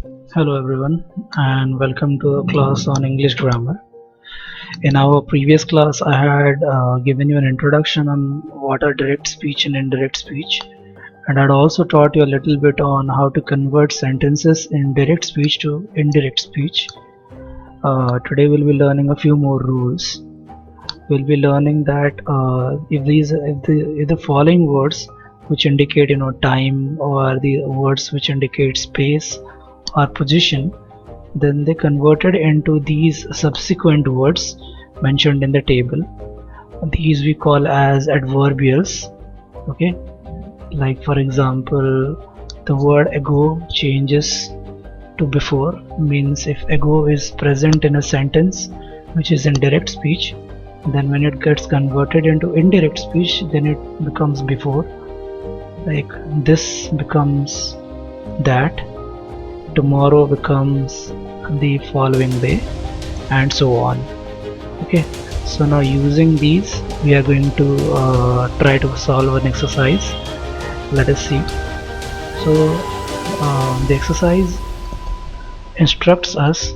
Hello everyone and welcome to a class on English grammar. In our previous class I had given you an introduction on what are direct speech and indirect speech, and I'd also taught you a little bit on how to convert sentences in direct speech to indirect speech. Today we'll be learning a few more rules. We'll be learning that if the following words which indicate time, or the words which indicate space or position, then they converted into these subsequent words mentioned in the table. These we call as adverbials. Okay, like for example, the word ago changes to before, means if ago is present in a sentence which is in direct speech, then when it gets converted into indirect speech, then it becomes before. Like this becomes that, tomorrow becomes the following day, and so on. Okay, so now using these we are going to try to solve an exercise. Let us see. So the exercise instructs us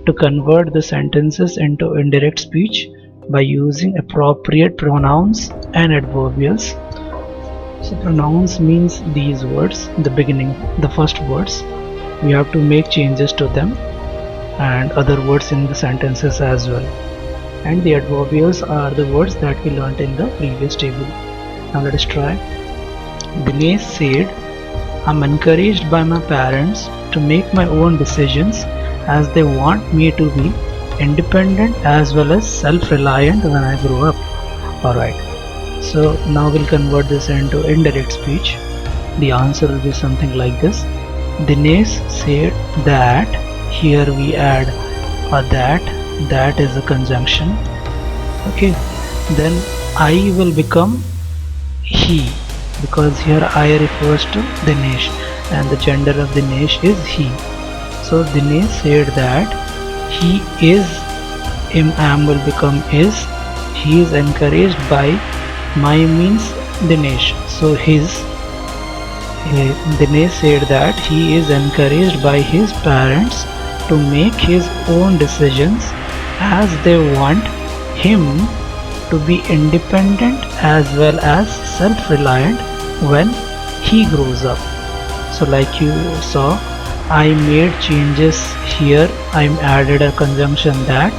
to convert the sentences into indirect speech by using appropriate pronouns and adverbials. So pronouns means these words, the beginning, the first words. We have to make changes to them, and other words in the sentences as well. And the adverbials are the words that we learnt in the previous table. Now let us try. Dinesh said, I'm encouraged by my parents to make my own decisions as they want me to be independent as well as self-reliant when I grow up. Alright, so now we'll convert this into indirect speech. The answer will be something like this. Dinesh said that. Here we add a that is a conjunction. Okay, then I will become he, because here I refers to Dinesh and the gender of Dinesh is he. So Dinesh said that he is, am will become is, he is encouraged by, my means Dinesh, so his. Dinesh said that he is encouraged by his parents to make his own decisions as they want him to be independent as well as self-reliant when he grows up. So like you saw, I made changes here. I added a conjunction that,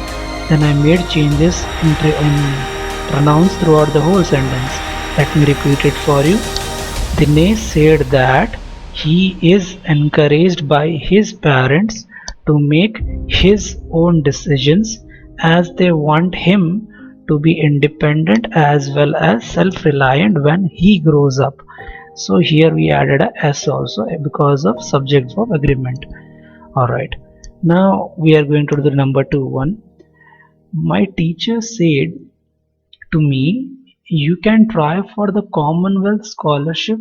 then I made changes in pronouns throughout the whole sentence. Let me repeat it for you. Dinesh said that he is encouraged by his parents to make his own decisions as they want him to be independent as well as self-reliant when he grows up. So here we added a s also because of subject verb agreement. Alright, now we are going to do the number 2 one. My teacher said to me, you can try for the Commonwealth Scholarship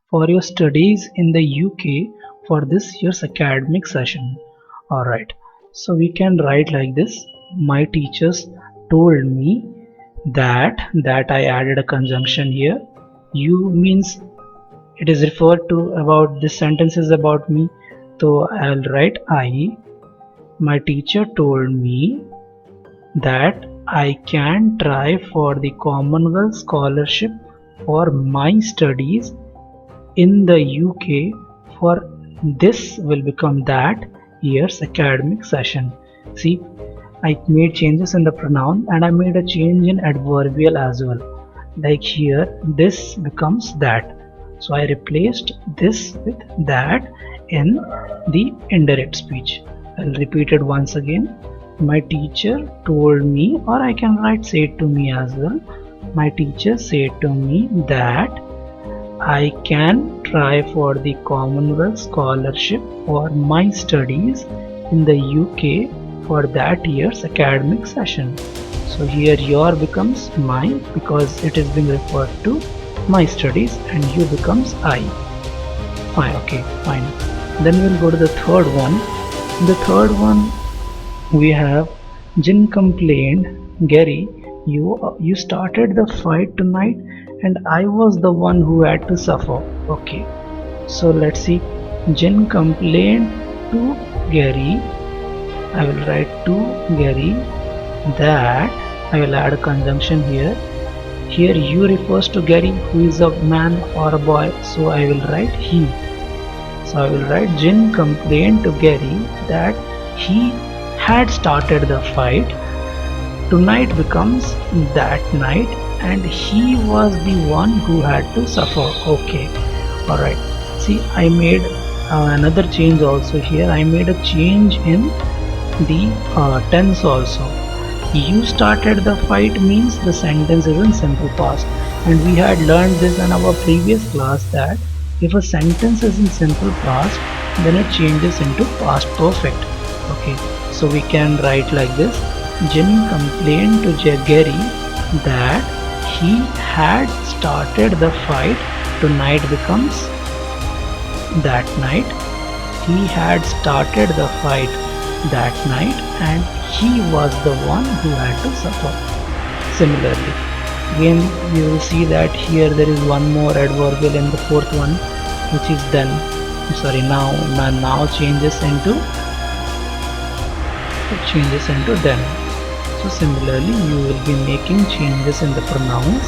for your studies in the UK for this year's academic session. Alright, so we can write like this. My teachers told me that I added a conjunction here. You means it is referred to about, this sentence is about me, so I'll write I. My teacher told me that I can try for the Commonwealth Scholarship for my studies in the UK for this will become that year's academic session. See, I made changes in the pronoun and I made a change in adverbial as well. Like here, this becomes that. So I replaced this with that in the indirect speech. I'll repeat it once again. My teacher told me, or I can write said to me as well. My teacher said to me that I can try for the Commonwealth Scholarship for my studies in the UK for that year's academic session. So here your becomes my because it is being referred to my studies, and you becomes I. Fine, okay, fine. Then we'll go to the third one. In the third one we have Jin complained, Gary, you started the fight tonight and I was the one who had to suffer. Okay, so let's see. Jin complained to Gary, I will write to Gary that, I will add a conjunction here. Here you refers to Gary, who is a man or a boy, so I will write he. So I will write Jin complained to Gary that he had started the fight. Tonight becomes that night and he was the one who had to suffer. Okay, alright. See, I made another change also here. I made a change in the tense also. You started the fight means the sentence is in simple past, and we had learned this in our previous class that if a sentence is in simple past, then it changes into past perfect. Okay, so we can write like this: Jin complained to Gary that he had started the fight. Tonight becomes that night. He had started the fight that night and he was the one who had to suffer. Similarly, again you will see that here there is one more adverbial in the fourth one, which is then. Sorry, now changes into then. So similarly, you will be making changes in the pronouns.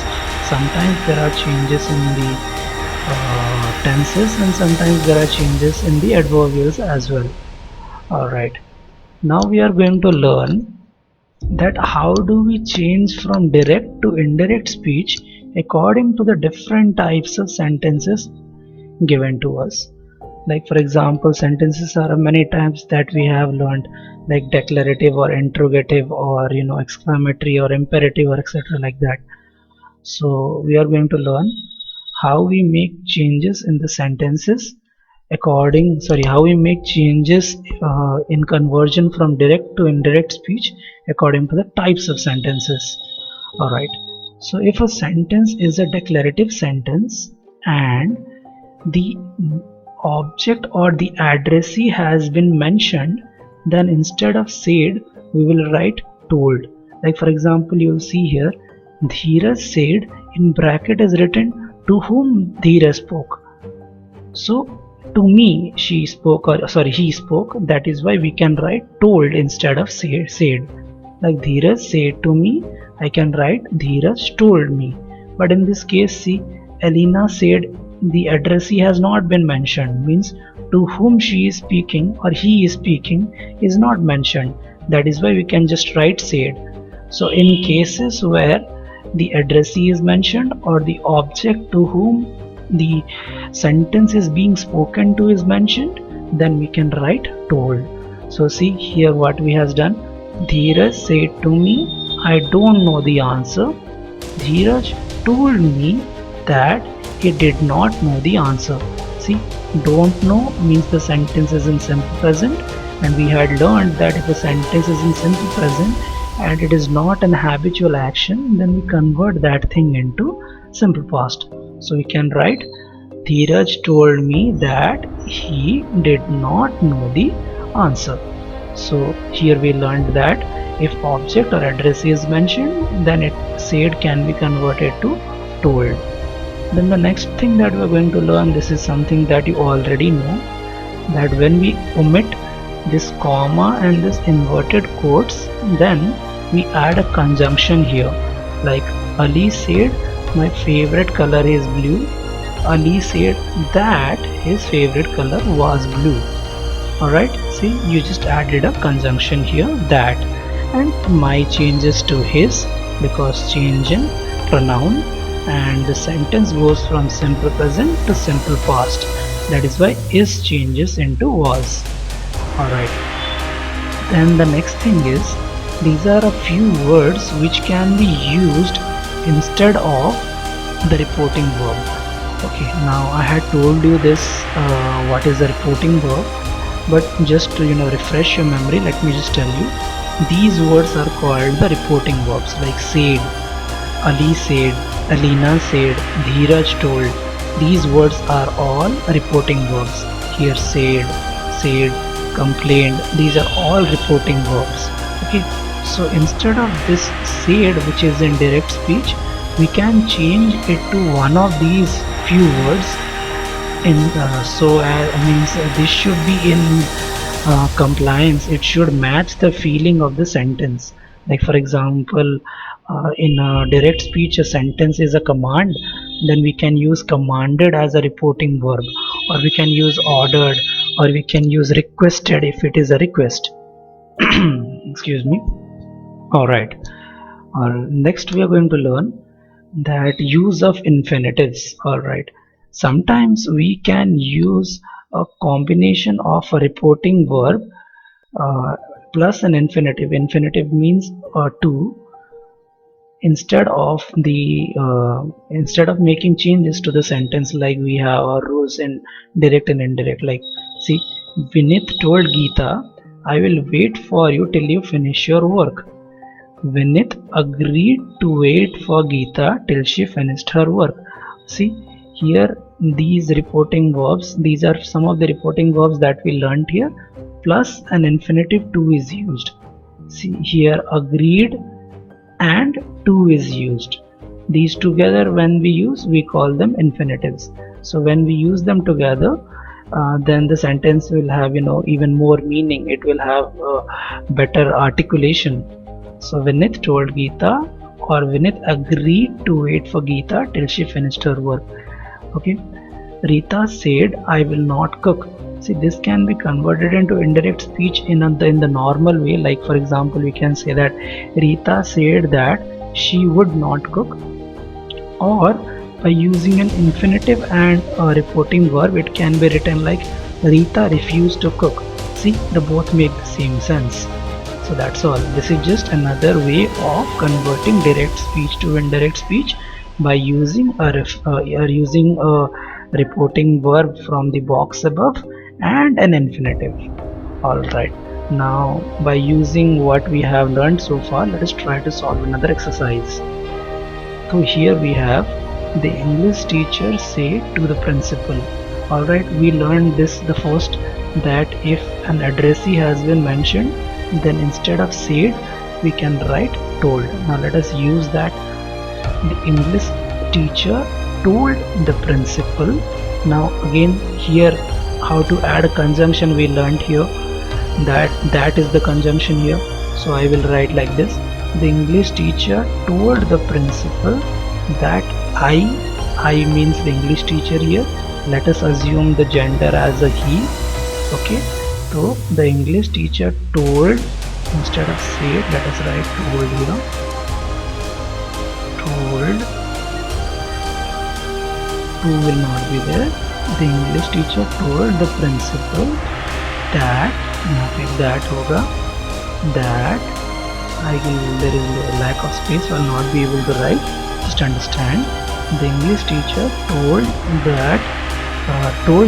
Sometimes there are changes in the tenses, and sometimes there are changes in the adverbials as well. Alright, now we are going to learn that how do we change from direct to indirect speech according to the different types of sentences given to us. Like for example, sentences are many types that we have learned, like declarative or interrogative or exclamatory or imperative or etc. like that. So we are going to learn how we make changes in the sentences how we make changes in conversion from direct to indirect speech according to the types of sentences. Alright, so if a sentence is a declarative sentence and the object or the addressee has been mentioned, then instead of said we will write told. Like for example, you will see here Dheeraj said, in bracket is written to whom Dheeraj spoke. So to me she spoke, or sorry, he spoke. That is why we can write told instead of said. Like Dheeraj said to me, I can write Dheeraj told me. But in this case, see, Elena said, the addressee has not been mentioned, means to whom she is speaking or he is speaking is not mentioned. That is why we can just write said. So in cases where the addressee is mentioned or the object to whom the sentence is being spoken to is mentioned, then we can write told. So see here what we has done. Dheeraj said to me, I don't know the answer. Dheeraj told me that he did not know the answer. See, don't know means the sentence is in simple present, and we had learned that if a sentence is in simple present and it is not an habitual action, then we convert that thing into simple past. So we can write Dheeraj told me that he did not know the answer. So here we learned that if object or address is mentioned, then it said can be converted to told. Then the next thing that we are going to learn, this is something that you already know, that when we omit this comma and this inverted quotes, then we add a conjunction here. Like Ali said, my favorite color is blue. Ali said that his favorite color was blue. Alright, see, you just added a conjunction here, that, and my changes to his because change in pronoun, and the sentence goes from simple present to simple past. That is why is changes into was. Alright, then the next thing is, these are a few words which can be used instead of the reporting verb. Okay, now I had told you this what is the reporting verb, but just to refresh your memory, let me just tell you, these words are called the reporting verbs, like said, Ali said, Alina said, Dheeraj told. These words are all reporting verbs. Here said, complained, these are all reporting verbs. Okay, so instead of this said, which is in direct speech, we can change it to one of these few words in means this should be in compliance, it should match the feeling of the sentence. Like for example, in direct speech, a sentence is a command, then we can use commanded as a reporting verb, or we can use ordered, or we can use requested if it is a request. Excuse me. All right. Next, we are going to learn that use of infinitives. All right. Sometimes we can use a combination of a reporting verb uh, plus an infinitive. Infinitive means to, instead of making changes to the sentence, like we have our rules in direct and indirect. Like, see, Vinith told Geeta, I will wait for you till you finish your work. Vinith agreed to wait for Geeta till she finished her work. See, here these reporting verbs, these are some of the reporting verbs that we learned here, plus an infinitive to is used. See, here agreed and to is used. These together, when we use, we call them infinitives. So when we use them together, then the sentence will have, even more meaning. It will have better articulation. So Vinith told Geeta, or Vinith agreed to wait for Geeta till she finished her work. Okay. Rita said, I will not cook. See, this can be converted into indirect speech in the normal way. Like for example, we can say that Rita said that she would not cook, or by using an infinitive and a reporting verb, it can be written like Rita refused to cook. See, the both make the same sense. So that's all. This is just another way of converting direct speech to indirect speech by using a reporting verb from the box above and an infinitive. Alright, now by using what we have learned so far, let us try to solve another exercise. So here we have the English teacher said to the principal. Alright, we learned this the first, that if an addressee has been mentioned, then instead of said we can write told. Now let us use that. The English teacher told the principal. Now again, here how to add a conjunction we learned here, that is the conjunction here. So I will write like this: the English teacher told the principal that I means the English teacher here. Let us assume the gender as a he. Okay, so the English teacher told, instead of said, let us write told here. Told, to will not be there. The English teacher told the principal that, यहाँ पे that होगा, that there is a lack of space, so I will not be able to write. Just understand. The English teacher told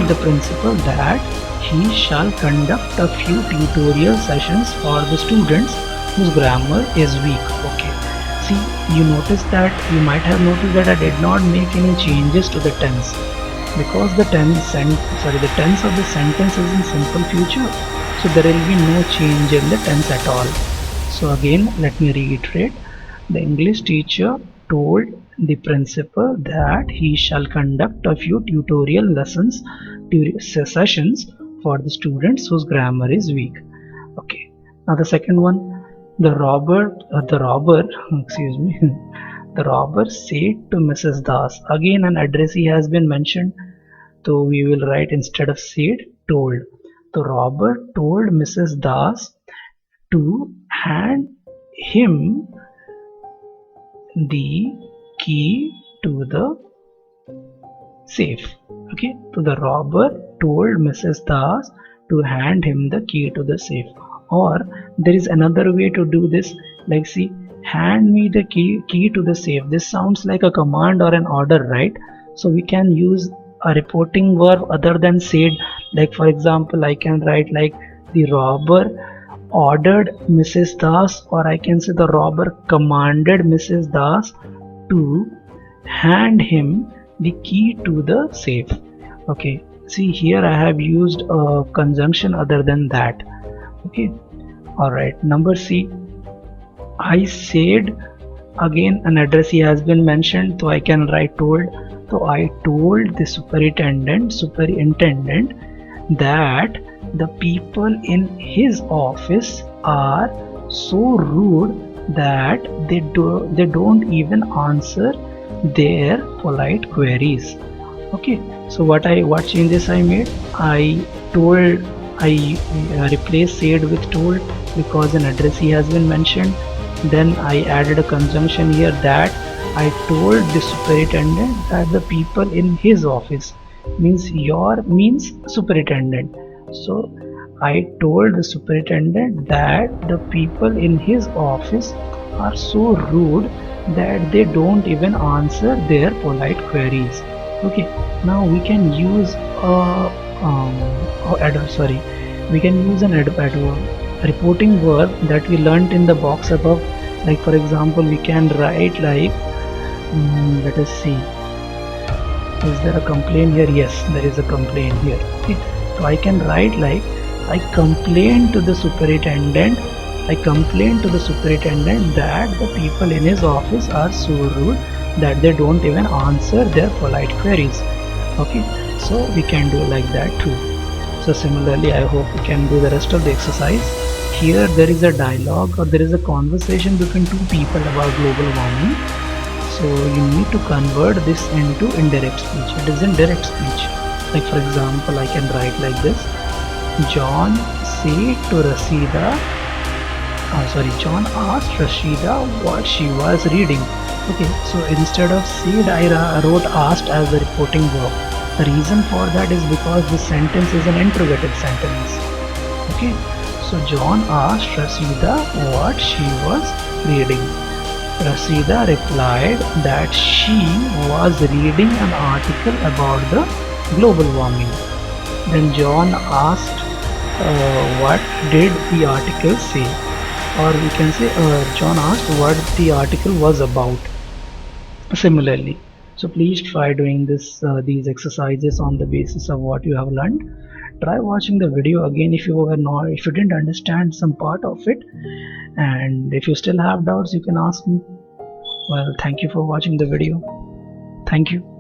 the principal that he shall conduct a few tutorial sessions for the students whose grammar is weak. Okay. See, you might have noticed that I did not make any changes to the tense, because the tense of the sentence is in simple future, so there will be no change in the tense at all. So again, let me reiterate. The English teacher told the principal that he shall conduct a few tutorial sessions for the students whose grammar is weak. Okay. Now the second one. The robber said to Mrs. Das. Again, an addressee has been mentioned, so we will write, instead of said, told. The robber told Mrs. Das to hand him the key to the safe. Okay, so the robber told Mrs. Das to hand him the key to the safe. Or there is another way to do this, like, see, hand me the key to the safe. This sounds like a command or an order, right? So we can use a reporting verb other than said. Like for example, I can write like the robber ordered Mrs. Das, or I can say the robber commanded Mrs. Das to hand him the key to the safe. Okay, see, here I have used a conjunction other than that. Okay, alright. Number C, I said, again an addressee has been mentioned, so I can write told. So I told the superintendent that the people in his office are so rude that they don't even answer their polite queries. Okay, so what changes I made? I replaced said with told because an addressee has been mentioned. Then I added a conjunction here that I told the superintendent that the people in his office means your means superintendent. So I told the superintendent that the people in his office are so rude that they don't even answer their polite queries. Okay, now we can use sorry, we can use an reporting verb that we learnt in the box above. Like for example, we can write like, let us see, is there a complaint here? Yes, there is a complaint here. Okay, so I can write like, I complained to the superintendent. I complained to the superintendent that the people in his office are so rude that they don't even answer their polite queries. Okay, so we can do like that too. So similarly, I hope we can do the rest of the exercise. Here there is a dialogue or there is a conversation between two people about global warming. So you need to convert this into indirect speech. It is indirect speech. Like for example, I can write like this. John said to Rasida, John asked Rashida what she was reading. Okay, so instead of said, I wrote asked as the reporting verb. The reason for that is because this sentence is an interrogative sentence. Okay, so John asked Rasida what she was reading. Rasida replied that she was reading an article about the global warming. Then John asked, what did the article say? Or we can say John asked what the article was about. Similarly, so please try doing these exercises on the basis of what you have learned. Try watching the video again if you didn't understand some part of it, and if you still have doubts, you can ask me. Well, thank you for watching the video. Thank you.